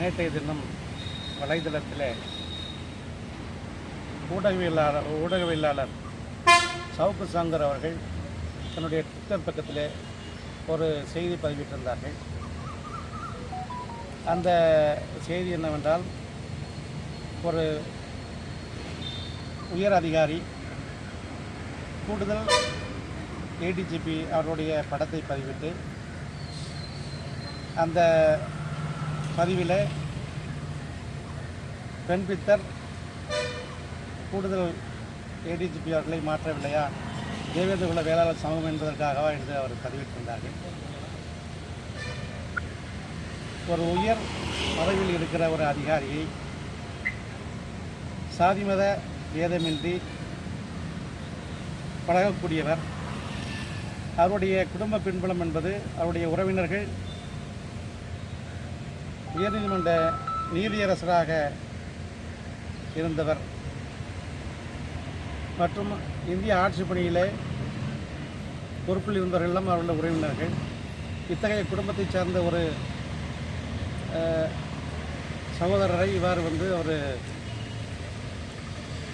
நேற்றைய தினம் வலைதளத்தில் ஊடகவியலாளர் சவுக்கு சங்கர் அவர்கள் தன்னுடைய ட்விட்டர் பக்கத்தில் ஒரு செய்தி பதிவிட்டிருந்தார்கள். அந்த செய்தி என்னவென்றால், ஒரு உயர் அதிகாரி கூடுதல் ஏடிஜிபி அவருடைய படத்தை பதிவிட்டு அந்த பதிவில் பெண் பித்தர் கூடுதல் ஏடிஜிபி அவர்களை மாற்றவில்லையா, தேவேந்திர குல வேளாளர் சமூகம் என்பதற்காகவா என்று அவர் பதிவிட்டிருந்தார்கள். ஒரு உயர் பதவியில் இருக்கிற ஒரு அதிகாரியை சாதி மத பேதமின்றி பழகக்கூடியவர், அவருடைய குடும்ப பின்புலம் என்பது அவருடைய உறவினர்கள் உயர்நீதிமன்ற நீதியரசராக இருந்தவர் மற்றும் இந்திய ஆட்சி பணியிலே பொறுப்பில் இருந்தவர்களெல்லாம் அவருடைய உறவினர்கள். இத்தகைய குடும்பத்தைச் சார்ந்த ஒரு சகோதரரை இவ்வாறு அவர்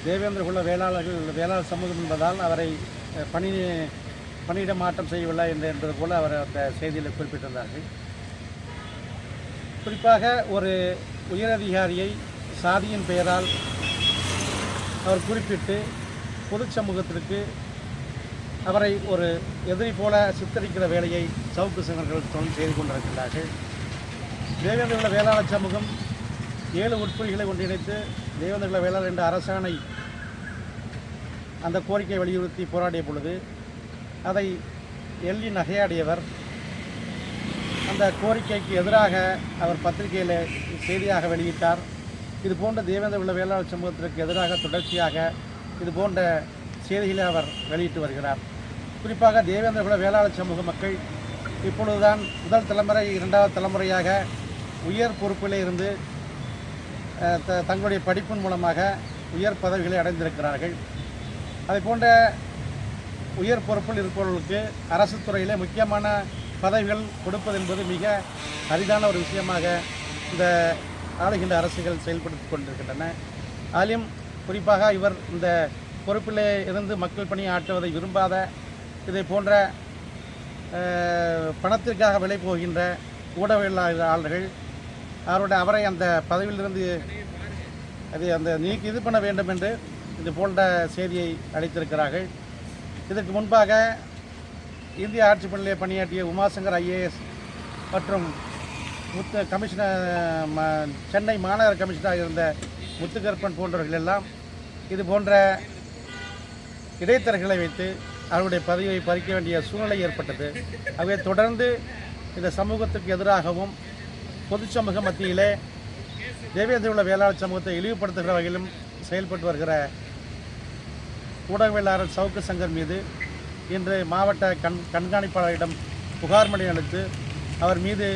தேவேந்திர குல வேளாளர் சமூகம் என்பதால் அவரை பணியிட மாற்றம் செய்யவில்லை என்பது போல அவர் அந்த செய்தியில் குறிப்பிட்டிருந்தார்கள். குறிப்பாக ஒரு உயரதிகாரியை சாதியின் பெயரால் அவர் குறிப்பிட்டு பொது சமூகத்திற்கு அவரை ஒரு எதிரி போல சித்தரிக்கிற வேலையை சவுக்கு சங்கர்கள் தொடர்ந்து செய்து கொண்டிருக்கிறார்கள். தேவேந்திர குல வேளாளர் சமூகம் 7 உட்பிரிவுகளை ஒன்றிணைத்து தேவேந்திர குல வேளாளர் என்ற அரசாணை அந்த கோரிக்கையை வலியுறுத்தி போராடிய பொழுது அதை எள்ளி நகையாடியவர். அந்த கோரிக்கைக்கு எதிராக அவர் பத்திரிகையில் செய்தியாக வெளியிட்டார். இது போன்ற தேவேந்திர குல வேளாளர் சமூகத்திற்கு எதிராக தொடர்ச்சியாக இது போன்ற செய்திகளை அவர் வெளியிட்டு வருகிறார். குறிப்பாக தேவேந்திர குல வேளாளர் சமூக மக்கள் இப்பொழுதுதான் முதல் தலைமுறை 2வது தலைமுறையாக உயர் பொறுப்பில் இருந்து தங்களுடைய படிப்பின் மூலமாக உயர் பதவிகளை அடைந்திருக்கிறார்கள். அதை போன்ற உயர் பொறுப்பில் இருப்பவர்களுக்கு அரசு துறையிலே முக்கியமான பதவிகள் கொடுப்பது என்பது மிக அரிதான ஒரு விஷயமாக இந்த ஆளுகின்ற அரசுகள் செயல்படுத்தி கொண்டிருக்கின்றன. அதிலும் குறிப்பாக இவர் இந்த பொறுப்பிலே இருந்து மக்கள் பணி ஆற்றுவதை விரும்பாத, இதை போன்ற பணத்திற்காக விலை போகின்ற ஊடகவியலாளர்கள் அவரை அந்த பதவியிலிருந்து இது பண்ண வேண்டும் என்று இது போன்ற செய்தியை அளித்திருக்கிறார்கள். இதற்கு முன்பாக இந்திய ஆட்சி பணியிலே பணியாற்றிய உமாசங்கர் ஐஏஎஸ் மற்றும் சென்னை மாநகர கமிஷனராக இருந்த முத்துகருப்பன் போன்றவர்கள் எல்லாம் இது போன்ற இடைத்தரகளை வைத்து அவருடைய பதவியை பறிக்க வேண்டிய சூழ்நிலை ஏற்பட்டது. அவை தொடர்ந்து இந்த சமூகத்துக்கு எதிராகவும் பொது சமூக மத்தியிலே தேவேந்திர குல வேளாளர் சமூகத்தை இழிவுபடுத்துகிற வகையிலும் செயல்பட்டு வருகிற ஊடகவியலாளர் சவுக்கு சங்கர் மீது இன்று மாவட்ட கண்காணிப்பாளரிடம் புகார் மணி அளித்து அவர் மீது